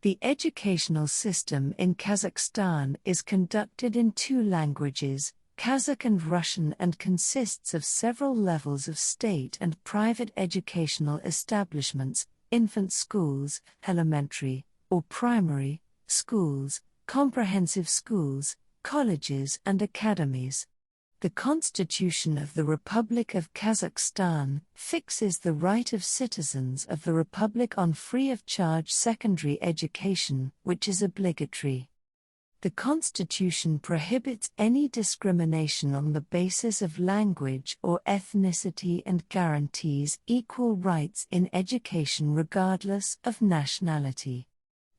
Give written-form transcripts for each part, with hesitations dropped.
The educational system in Kazakhstan is conducted in two languages, Kazakh and Russian, and consists of several levels of state and private educational establishments, infant schools, elementary or primary schools, comprehensive schools, colleges and academies. The Constitution of the Republic of Kazakhstan fixes the right of citizens of the Republic on free of charge secondary education, which is obligatory. The Constitution prohibits any discrimination on the basis of language or ethnicity and guarantees equal rights in education regardless of nationality.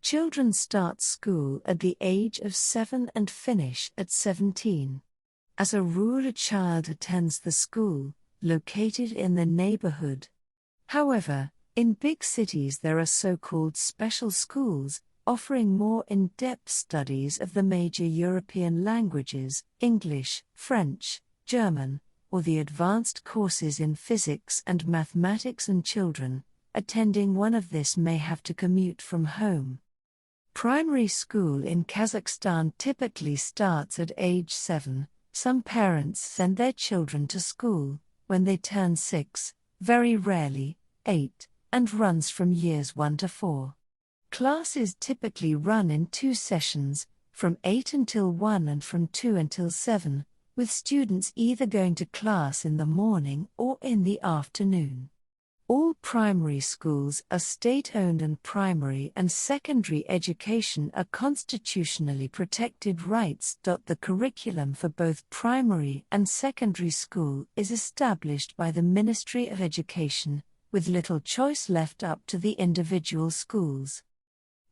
Children start school at the age of 7 and finish at 17. As a rule, a child attends the school, located in the neighborhood. However, in big cities there are so-called special schools, offering more in-depth studies of the major European languages, English, French, German, or the advanced courses in physics and mathematics, and children attending one of this may have to commute from home. Primary school in Kazakhstan typically starts at age 7. Some parents send their children to school when they turn 6, very rarely 8, and runs from years 1 to 4. Classes typically run in 2 sessions, from 8 until 1 and from 2 until 7, with students either going to class in the morning or in the afternoon. All primary schools are state-owned, and primary and secondary education are constitutionally protected rights. The curriculum for both primary and secondary school is established by the Ministry of Education, with little choice left up to the individual schools.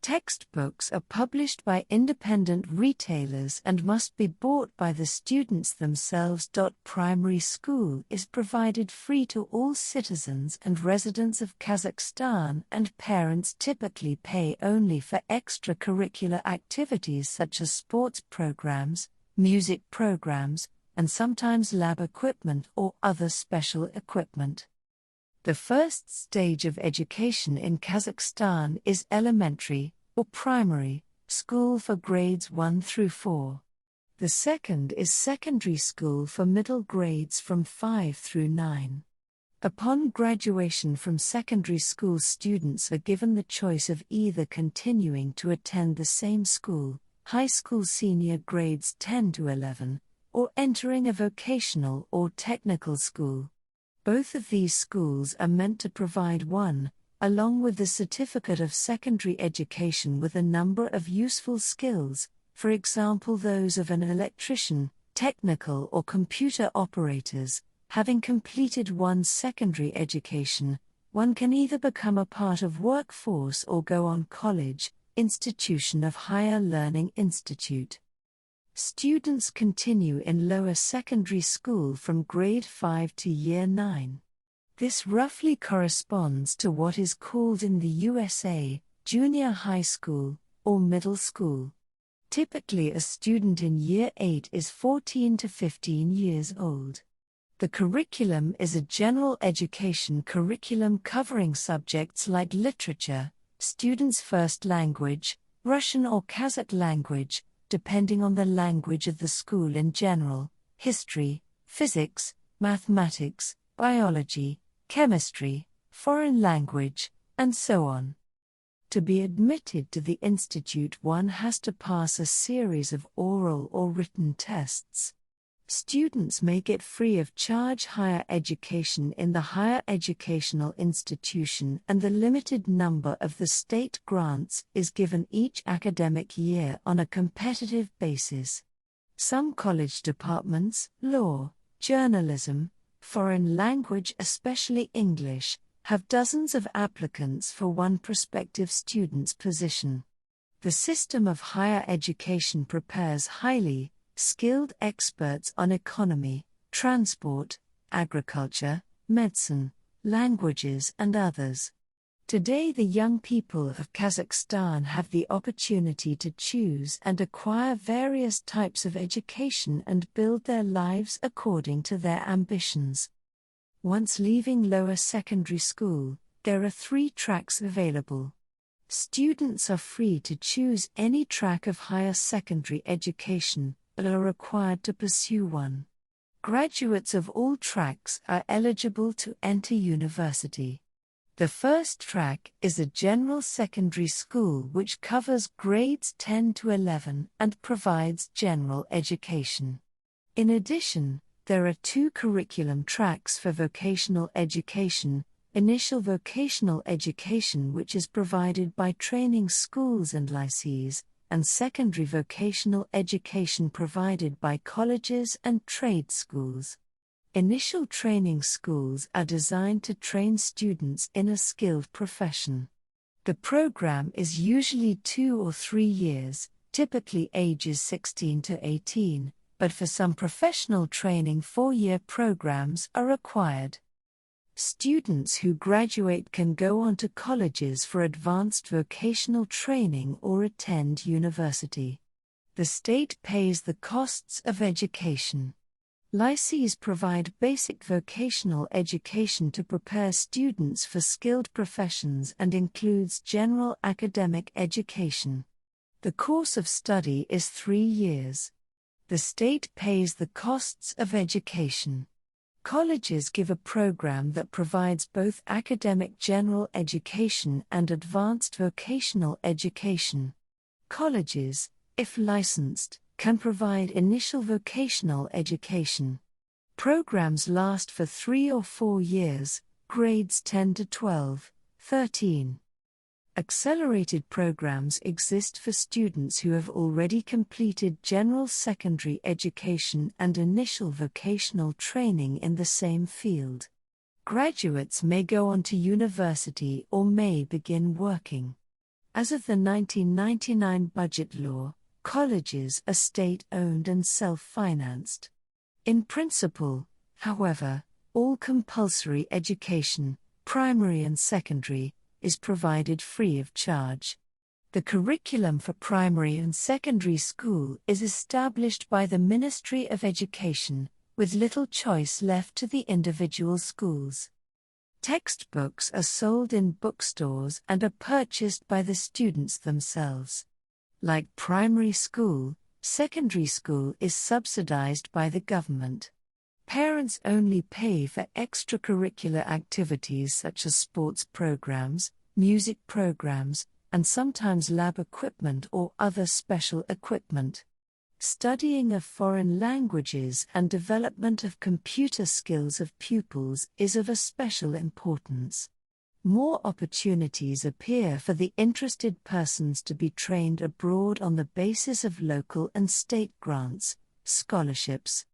Textbooks are published by independent retailers and must be bought by the students themselves. Primary school is provided free to all citizens and residents of Kazakhstan, and parents typically pay only for extracurricular activities such as sports programs, music programs, and sometimes lab equipment or other special equipment. The first stage of education in Kazakhstan is elementary, or primary, school for grades 1 through 4. The second is secondary school for middle grades from 5 through 9. Upon graduation from secondary school, students are given the choice of either continuing to attend the same school, high school senior grades 10 to 11, or entering a vocational or technical school. Both of these schools are meant to provide one, along with the certificate of secondary education, with a number of useful skills, for example those of an electrician, technical or computer operators. Having completed one's secondary education, one can either become a part of workforce or go on college, institution of higher learning institute. Students continue in lower secondary school from grade 5 to year 9. This roughly corresponds to what is called in the USA, junior high school, or middle school. Typically a student in year 8 is 14 to 15 years old. The curriculum is a general education curriculum covering subjects like literature, students' first language, Russian or Kazakh language, depending on the language of the school in general, history, physics, mathematics, biology, chemistry, foreign language, and so on. To be admitted to the institute, one has to pass a series of oral or written tests. Students may get free of charge higher education in the higher educational institution, and the limited number of the state grants is given each academic year on a competitive basis. Some college departments, law, journalism, foreign language, especially English, have dozens of applicants for one prospective student's position. The system of higher education prepares highly skilled experts on economy, transport, agriculture, medicine, languages, and others. Today, the young people of Kazakhstan have the opportunity to choose and acquire various types of education and build their lives according to their ambitions. Once leaving lower secondary school, there are 3 tracks available. Students are free to choose any track of higher secondary education, but are required to pursue one. Graduates of all tracks are eligible to enter university. The first track is a general secondary school which covers grades 10 to 11 and provides general education. In addition, there are 2 curriculum tracks for vocational education: initial vocational education, which is provided by training schools and lycees, and secondary vocational education provided by colleges and trade schools. Initial training schools are designed to train students in a skilled profession. The program is usually 2 or 3 years, typically ages 16 to 18, but for some professional training 4-year programs are required. Students who graduate can go on to colleges for advanced vocational training or attend university. The state pays the costs of education. Lycees provide basic vocational education to prepare students for skilled professions and includes general academic education. The course of study is 3 years. The state pays the costs of education. Colleges give a program that provides both academic general education and advanced vocational education. Colleges, if licensed, can provide initial vocational education. Programs last for 3 or 4 years, grades 10 to 12, 13. Accelerated programs exist for students who have already completed general secondary education and initial vocational training in the same field. Graduates may go on to university or may begin working. As of the 1999 budget law, colleges are state-owned and self-financed. In principle, however, all compulsory education, primary and secondary, is provided free of charge. The curriculum for primary and secondary school is established by the Ministry of Education, with little choice left to the individual schools. Textbooks are sold in bookstores and are purchased by the students themselves. Like primary school, secondary school is subsidized by the government. Parents only pay for extracurricular activities such as sports programs, music programs, and sometimes lab equipment or other special equipment. Studying of foreign languages and development of computer skills of pupils is of a special importance. More opportunities appear for the interested persons to be trained abroad on the basis of local and state grants, scholarships,